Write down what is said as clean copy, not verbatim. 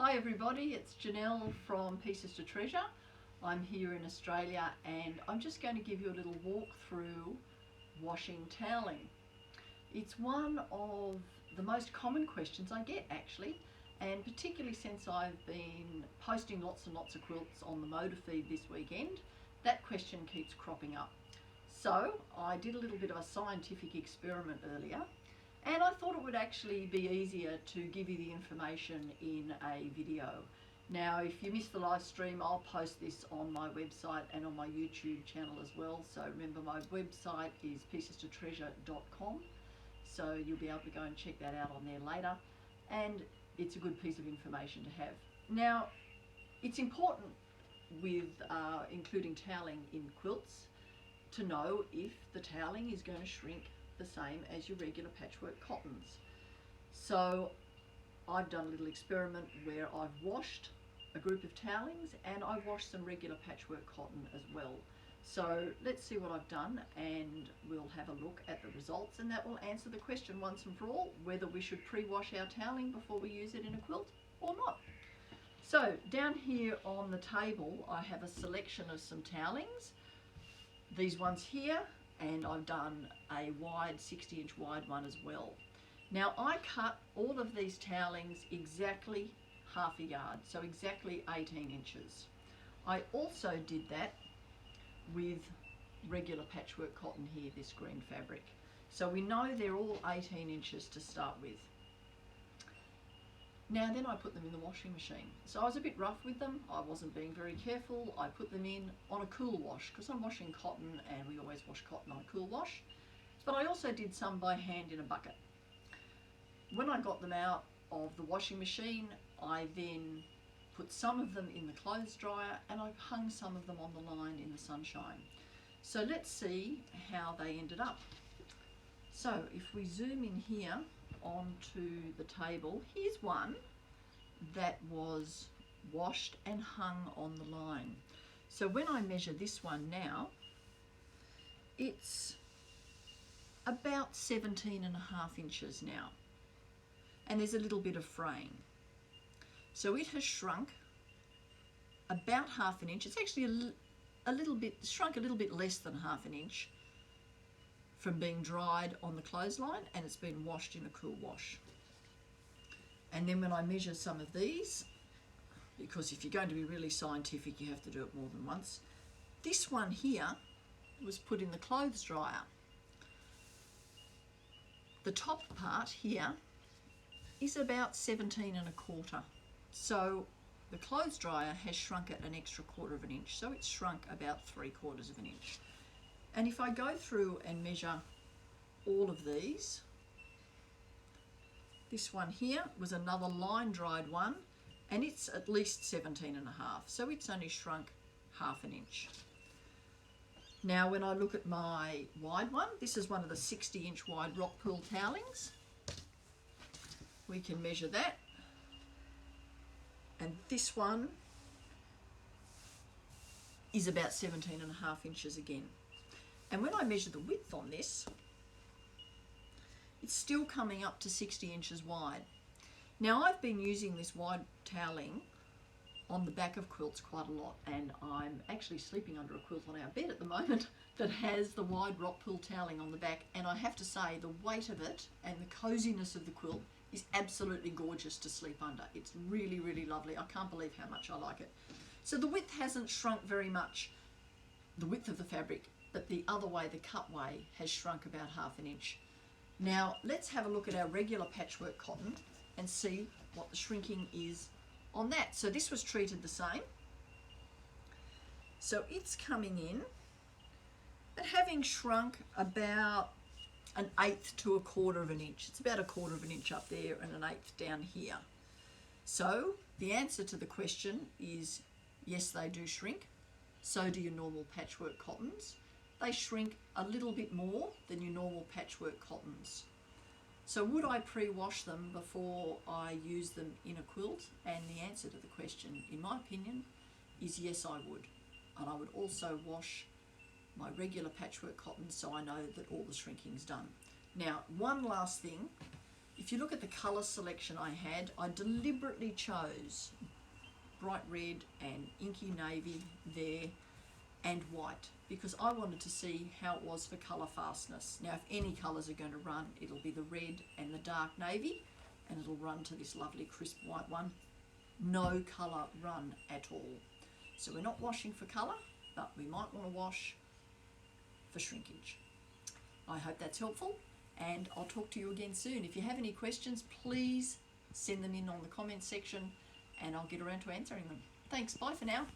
Hi everybody, it's Jenelle from Pieces to Treasure. I'm here in Australia and I'm just going to give you a little walk through washing toweling. It's one of the most common questions I get actually, and particularly since I've been posting lots and lots of quilts on the motor feed this weekend, that question keeps cropping up. So I did a little bit of a scientific experiment earlier, and I thought it would actually be easier to give you the information in a video. Now, if you missed the live stream, I'll post this on my website and on my YouTube channel as well. So remember, my website is piecestotreasure.com. So you'll be able to go and check that out on there later. And it's a good piece of information to have. Now, it's important with including toweling in quilts to know if the toweling is going to shrink the same as your regular patchwork cottons. So I've done a little experiment where I've washed a group of towelings and I've washed some regular patchwork cotton as well. So let's see what I've done and we'll have a look at the results, and that will answer the question once and for all whether we should pre-wash our toweling before we use it in a quilt or not. So down here on the table I have a selection of some towelings. These ones here, and I've done a wide 60-inch wide one as well. Now I cut all of these towelings exactly half a yard, so exactly 18 inches. I also did that with regular patchwork cotton here, this green fabric. So we know they're all 18 inches to start with. Now then I put them in the washing machine. So I was a bit rough with them, I wasn't being very careful. I put them in on a cool wash because I'm washing cotton and we always wash cotton on a cool wash. But I also did some by hand in a bucket. When I got them out of the washing machine, I then put some of them in the clothes dryer and I hung some of them on the line in the sunshine. So let's see how they ended up. So if we zoom in here onto the table, here's one that was washed and hung on the line. So when I measure this one now, it's about 17.5 inches now, and there's a little bit of fraying. So it has shrunk about half an inch. It's actually shrunk a little bit less than half an inch from being dried on the clothesline, and it's been washed in a cool wash. And then when I measure some of these, because if you're going to be really scientific you have to do it more than once, this one here was put in the clothes dryer. The top part here is about 17.25. So the clothes dryer has shrunk it an extra 1/4 inch, so it's shrunk about 3/4 inch. And if I go through and measure all of these, this one here was another line dried one, and it's at least 17.5, so it's only shrunk half an inch. Now when I look at my wide one, this is one of the 60-inch wide rock pool towelings. We can measure that, and this one is about 17.5 inches again. And when I measure the width on this, it's still coming up to 60 inches wide. Now I've been using this wide toweling on the back of quilts quite a lot, and I'm actually sleeping under a quilt on our bed at the moment that has the wide rock pool toweling on the back, and I have to say the weight of it and the coziness of the quilt is absolutely gorgeous to sleep under. It's really, really lovely. I can't believe how much I like it. So the width hasn't shrunk very much, the width of the fabric, but the other way, the cut way, has shrunk about half an inch. Now let's have a look at our regular patchwork cotton and see what the shrinking is on that. So this was treated the same. So it's coming in at having shrunk about 1/8 to 1/4 inch. It's about 1/4 inch up there and 1/8 down here. So the answer to the question is yes, they do shrink. So do your normal patchwork cottons. They shrink a little bit more than your normal patchwork cottons. So would I pre-wash them before I use them in a quilt? And the answer to the question, in my opinion, is yes, I would. And I would also wash my regular patchwork cottons so I know that all the shrinking's done. Now, one last thing if you look at the colour selection I had, I deliberately chose bright red and inky navy there and white, because I wanted to see how it was for colour fastness. Now if any colours are going to run, it'll be the red and the dark navy, and it'll run to this lovely crisp white one. No colour run at all. So we're not washing for colour, but we might want to wash for shrinkage. I hope that's helpful, and I'll talk to you again soon. If you have any questions, please send them in on the comments section and I'll get around to answering them. Thanks, bye for now.